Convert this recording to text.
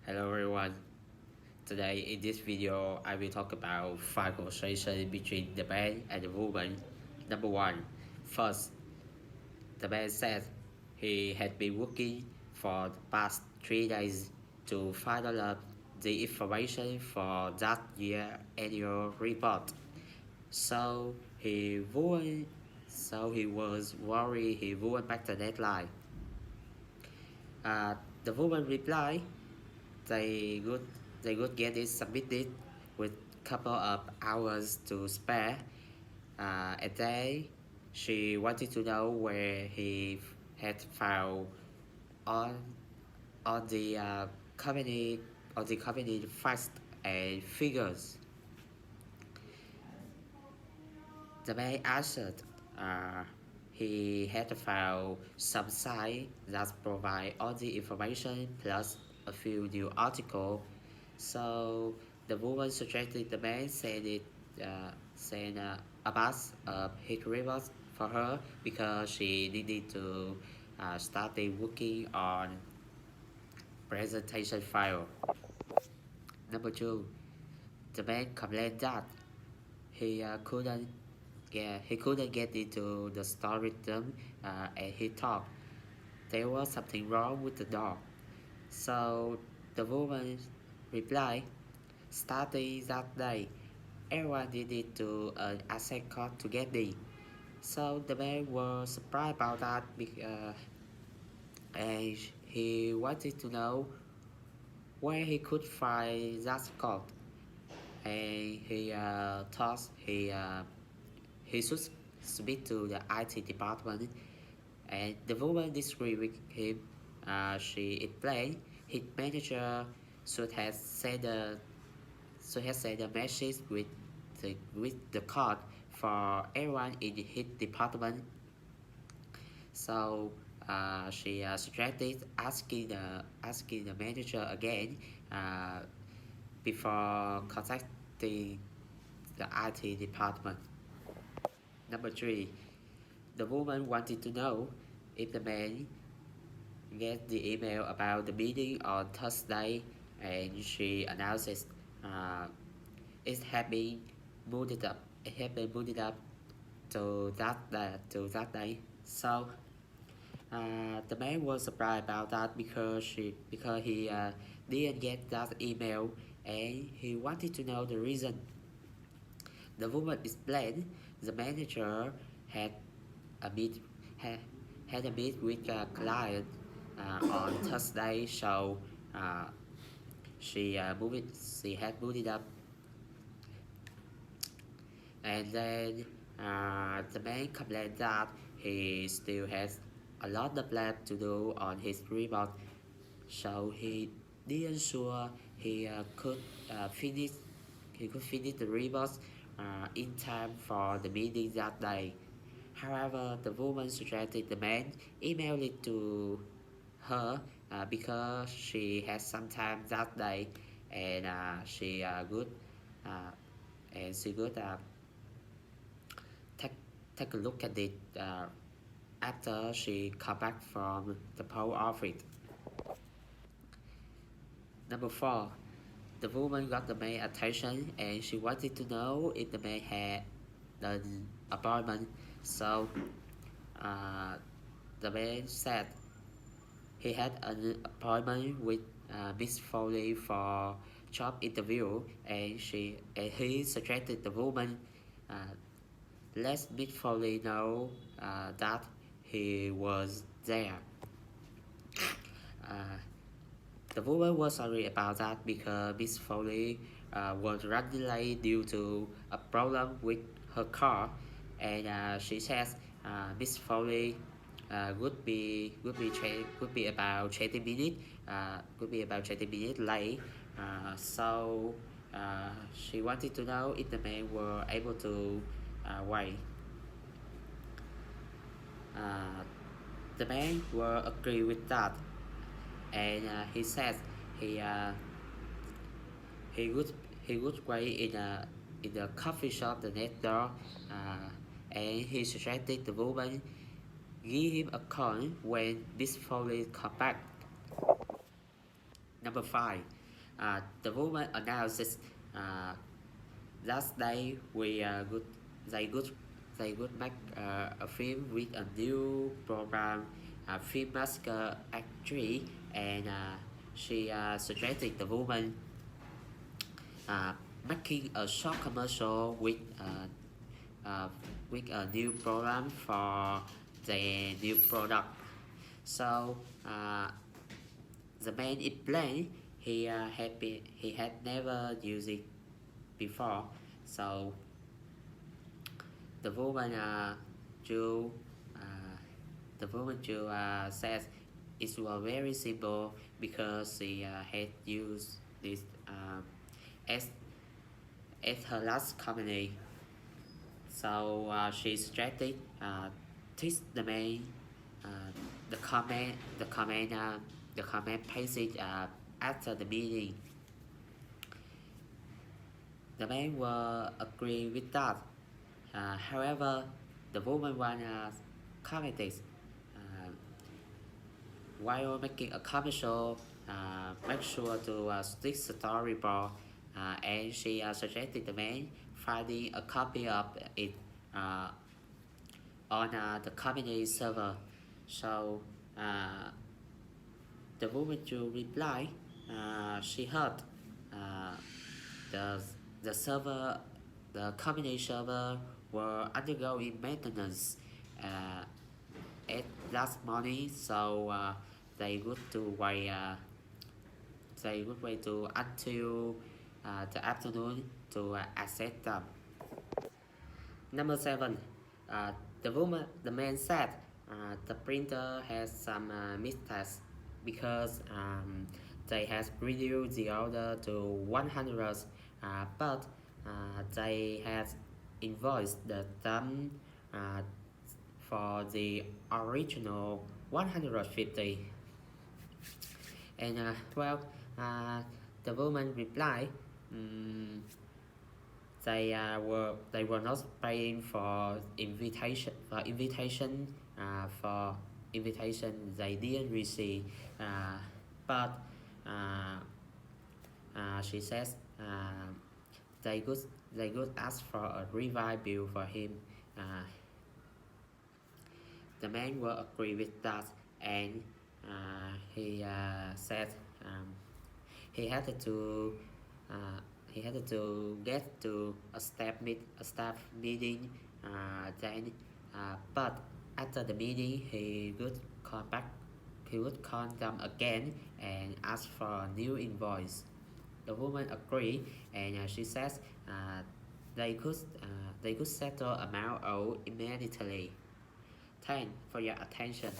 Hello everyone. Today in this video I will talk about five conversations between the man and the woman. Number one. First, the man said he had been working for the past 3 days to final up the information for that year annual report. So he was worried he wouldn't make the deadline. The woman replied they would they would get it submitted with couple of hours to spare. A day, she wanted to know where he had found on on the company facts and figures. The man answered, uh, he had found some site that provide all the information plus a few new articles. So the woman suggested the man send a bus of his reports for her because she needed to start working on presentation file. Number two, the man complained that he couldn't he couldn't get into the story rhythm, and he thought there was something wrong with the dog. So the woman replied, starting that day, everyone needed to access code to get in. So the man was surprised about that and he wanted to know where he could find that code. And he thought he should speak to the IT department, and the woman disagreed with him. She explained his manager should have sent a message with the code for everyone in his department. So she suggested asking the manager again uh, before contacting the IT department. Number three, the woman wanted to know if the man get the email about the meeting on Thursday, and she announces uh, it had been moved up. It had been moved up to that day. So the man was surprised about that because he didn't get that email, and he wanted to know the reason. The woman explained the manager had a meet had, had a meet with a client on Thursday, so uh, she had moved it up, and then the man complained that he still has a lot of lab to do on his report, so he didn't sure uh, finish he could finish the report in time for the meeting that day. However, the woman suggested the man email it to her because she had some time that day, and uh, she could take take a look at it after she come back from the post office. Number four, the woman got the man's attention and she wanted to know if the man had an appointment. So uh, the man said he had an appointment with Miss Foley for job interview, and he suggested the woman uh, let Miss Foley know that he was there. Uh, the woman was sorry about that because Miss Foley was running late due to a problem with her car, and she says Miss Foley would be about 20 minutes late. So she wanted to know if the men were able to wait. Uh, the men were agree with that, and he said he uh, he would he would wait in the coffee shop the next door, and he suggested the woman give him a coin when Miss Foley come back. Number 5, the woman announces uh, that they would they would make a film with a new program, film master actress, and she suggested the woman uh, making a short commercial with a new program for the new product. So the man explained he had never used it before. So the woman Jew uh, the woman Jew says it was very simple because she had used this as her last company. So she suggested teach the man uh, the comment passage after the meeting. The man will agree with that. However, the woman wants commented uh, while making a commercial, make sure to stick storyboard, and she suggested the man finding a copy of it uh, on the company server. So the woman to reply, she heard uh, the the server, the company server were undergoing maintenance at last morning, so they would to wait. They would wait to until the afternoon to access them. Number 7, the man said the printer has some mistakes because they has reduced the order to 100, but they had invoiced them uh, for the original 150. And uh, the woman replied, um, they were not paying for invitation they didn't receive, but uh, she says they could they could ask for a revised bill for him. Uh, the man will agree with that, and he said he had to uh, he had to get to a staff meeting. Then, but after the meeting, he would call them again and ask for a new invoice. The woman agreed, and she says they could they could settle amount owed immediately. Thanks for your attention.